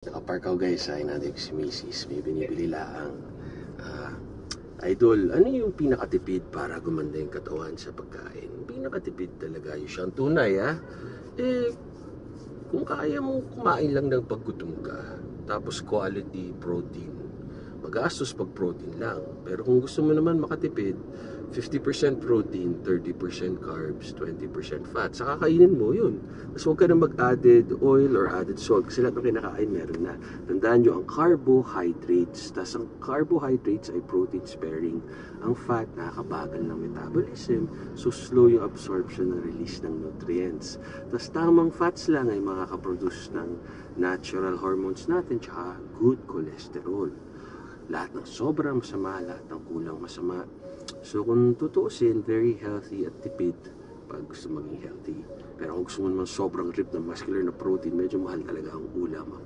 Nakapark ako guys, ay natin si Mrs. May binibili laang. Idol, ano yung pinakatipid para gumanda yung katawan sa pagkain? Pinakatipid talaga yung siyang tunay kung kaya mo kumain lang ng paggutom ka, tapos quality protein, magastos pag protein lang. Pero kung gusto mo naman makatipid, 50% protein, 30% carbs, 20% fat. Sa kakainin mo yun. Tapos huwag ka na mag-added oil or added salt kasi lahat ng kinakain meron na. Tandaan nyo ang carbohydrates. Tapos ang carbohydrates ay protein sparing. Ang fat nakakabagal ng metabolism, so slow yung absorption and release ng nutrients. Tapos tamang fats lang ay makakaproduce ng natural hormones natin tsaka good cholesterol. Lahat ng sobrang masama, lahat ng kulang masama. So kung tutuusin, very healthy at tipid pag gusto maging healthy. Pero kung gusto mo naman sobrang rip ng muscular na protein, medyo mahal talaga ang ulam.